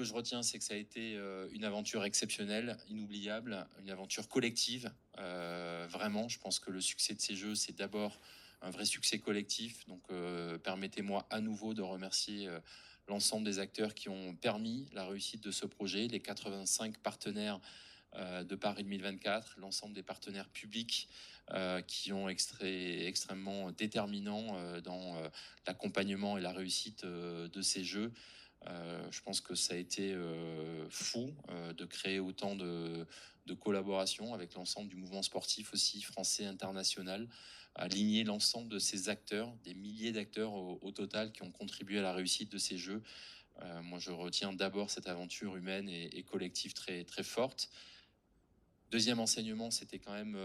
je retiens, c'est que ça a été une aventure exceptionnelle, inoubliable, une aventure collective. Vraiment, je pense que le succès de ces jeux, c'est d'abord un vrai succès collectif. Donc, permettez-moi à nouveau de remercier l'ensemble des acteurs qui ont permis la réussite de ce projet, les 85 partenaires de Paris 2024, l'ensemble des partenaires publics qui ont extrêmement déterminants dans l'accompagnement et la réussite de ces jeux. Je pense que ça a été fou de créer autant de collaborations avec l'ensemble du mouvement sportif aussi français international, aligner l'ensemble de ces acteurs, des milliers d'acteurs au total qui ont contribué à la réussite de ces jeux. Moi, je retiens d'abord cette aventure humaine et collective très, très forte. Deuxième enseignement, c'était quand même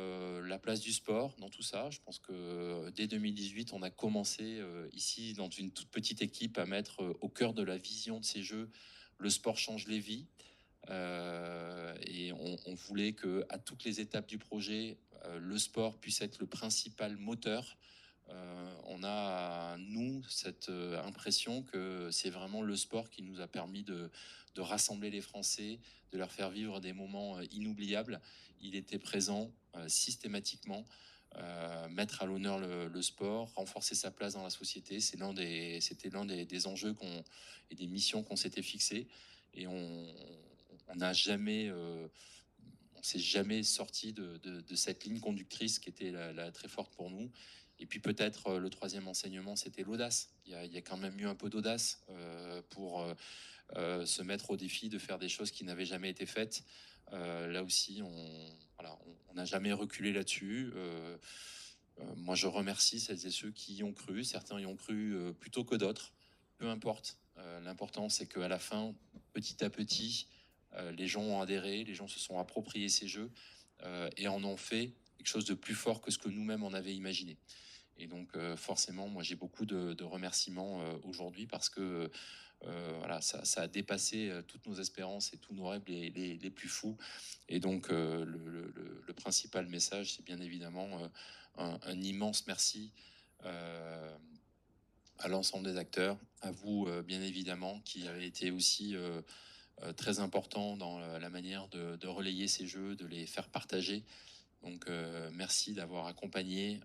la place du sport dans tout ça. Je pense que dès 2018, on a commencé ici dans une toute petite équipe à mettre au cœur de la vision de ces jeux, le sport change les vies. Et on voulait que à toutes les étapes du projet, le sport puisse être le principal moteur. On a, nous, cette impression que c'est vraiment le sport qui nous a permis de rassembler les Français, de leur faire vivre des moments inoubliables. Il était présent systématiquement. Mettre à l'honneur le sport, renforcer sa place dans la société, c'était l'un des enjeux et des missions qu'on s'était fixées. Et on n'a jamais, on s'est jamais sorti de cette ligne conductrice qui était très forte pour nous. Et puis peut-être le troisième enseignement, c'était l'audace. Il y a quand même eu un peu d'audace pour se mettre au défi de faire des choses qui n'avaient jamais été faites. Là aussi, on n'a jamais reculé là-dessus. Moi, je remercie celles et ceux qui y ont cru. Certains y ont cru plutôt que d'autres. Peu importe. L'important, c'est qu'à la fin, petit à petit, les gens ont adhéré, les gens se sont appropriés ces jeux et en ont fait quelque chose de plus fort que ce que nous-mêmes on avait imaginé. Et donc forcément, moi j'ai beaucoup de remerciements aujourd'hui parce que voilà, ça a dépassé toutes nos espérances et tous nos rêves les plus fous. Et donc le principal message, c'est bien évidemment un immense merci à l'ensemble des acteurs, à vous bien évidemment, qui avez été aussi très important dans la manière de relayer ces jeux, de les faire partager. Donc merci d'avoir accompagné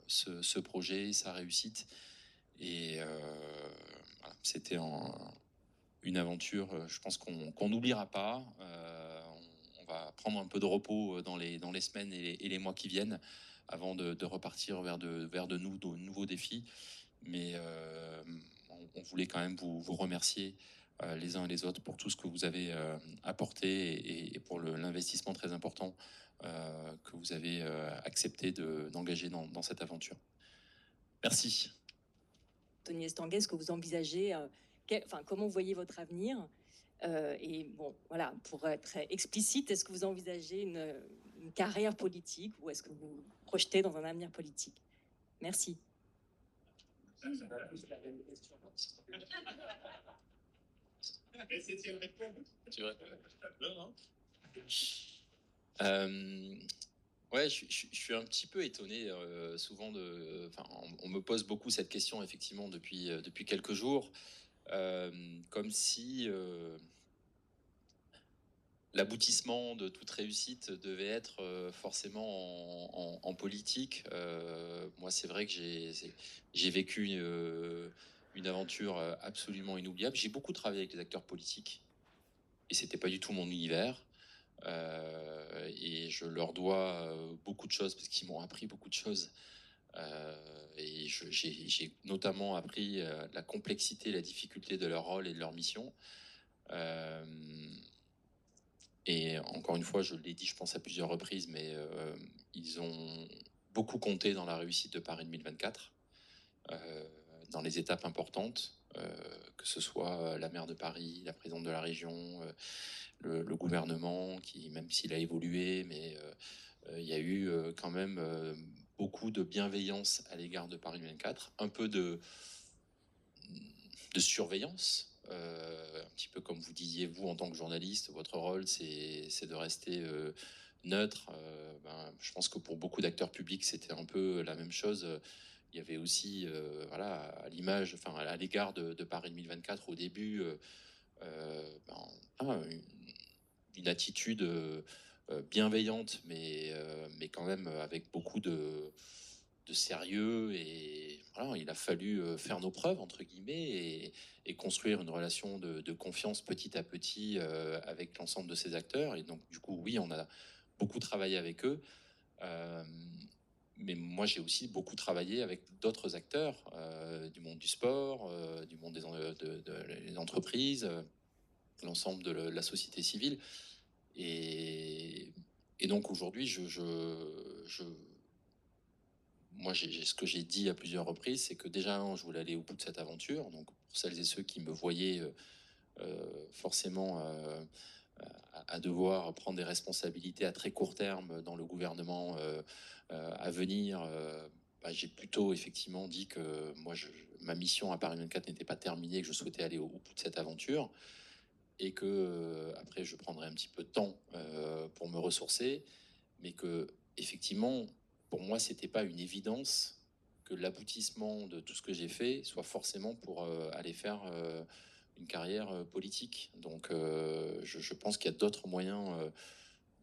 ce projet, sa réussite. Et voilà, c'était une aventure, je pense qu'on n'oubliera pas. On va prendre un peu de repos dans les semaines et les mois qui viennent avant de repartir vers de nouveaux défis. Mais on voulait quand même vous remercier les uns et les autres pour tout ce que vous avez apporté et pour l'investissement très important que vous avez accepté d'engager dans cette aventure. Merci. Tony Estanguet, est-ce que vous envisagez, comment vous voyez votre avenir et bon, voilà, pour être explicite, est-ce que vous envisagez une carrière politique ou est-ce que vous vous projetez dans un avenir politique? Merci. Ouais, je suis un petit peu étonné souvent on me pose beaucoup cette question effectivement depuis quelques jours, comme si l'aboutissement de toute réussite devait être forcément en politique. Moi, c'est vrai que j'ai vécu une aventure absolument inoubliable. J'ai beaucoup travaillé avec les acteurs politiques et c'était pas du tout mon univers. Et je leur dois beaucoup de choses parce qu'ils m'ont appris beaucoup de choses. Et j'ai notamment appris la complexité, la difficulté de leur rôle et de leur mission. Et encore une fois, je l'ai dit, je pense à plusieurs reprises, mais ils ont beaucoup compté dans la réussite de Paris 2024, dans les étapes importantes, que ce soit la maire de Paris, la présidente de la région, le gouvernement, qui, même s'il a évolué, mais il y a eu quand même beaucoup de bienveillance à l'égard de Paris 2024, un peu de surveillance. Un petit peu comme vous disiez, vous, en tant que journaliste, votre rôle, c'est de rester neutre. Je pense que pour beaucoup d'acteurs publics, c'était un peu la même chose. Il y avait aussi, voilà, à l'image, enfin, à l'égard de Paris 2024, au début, une attitude bienveillante, mais quand même avec beaucoup de sérieux. Et voilà, il a fallu faire nos preuves, entre guillemets, et construire une relation de confiance petit à petit avec l'ensemble de ces acteurs. Et donc, du coup, oui, on a beaucoup travaillé avec eux. Euh, mais moi, j'ai aussi beaucoup travaillé avec d'autres acteurs du monde du sport, du monde des entreprises, l'ensemble de la société civile. Et, et donc aujourd'hui, moi, ce que j'ai dit à plusieurs reprises, c'est que déjà, je voulais aller au bout de cette aventure. Donc pour celles et ceux qui me voyaient forcément à devoir prendre des responsabilités à très court terme dans le gouvernement à venir, j'ai plutôt effectivement dit que moi, ma mission à Paris 24 n'était pas terminée, que je souhaitais aller au bout de cette aventure et que après je prendrai un petit peu de temps pour me ressourcer, mais que effectivement, pour moi, c'était pas une évidence que l'aboutissement de tout ce que j'ai fait soit forcément pour aller faire une carrière politique. Donc, je pense qu'il y a d'autres moyens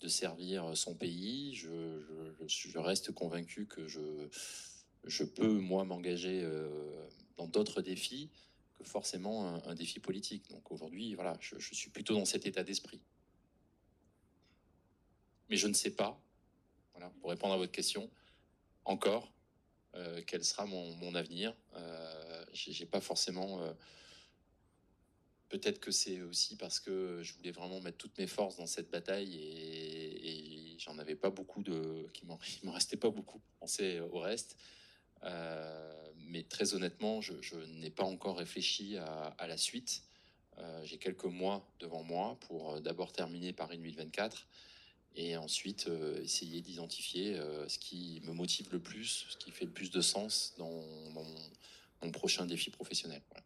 de servir son pays. Je reste convaincu que je peux, moi, m'engager dans d'autres défis que forcément un défi politique. Donc aujourd'hui, voilà, je suis plutôt dans cet état d'esprit. Mais je ne sais pas, voilà, pour répondre à votre question, encore, quel sera mon avenir. J'ai pas forcément... peut-être que c'est aussi parce que je voulais vraiment mettre toutes mes forces dans cette bataille et j'en avais pas beaucoup il m'en restait pas beaucoup pour penser au reste. Mais très honnêtement, je n'ai pas encore réfléchi à la suite. J'ai quelques mois devant moi pour d'abord terminer Paris 2024 et ensuite essayer d'identifier ce qui me motive le plus, ce qui fait le plus de sens dans mon prochain défi professionnel. Voilà.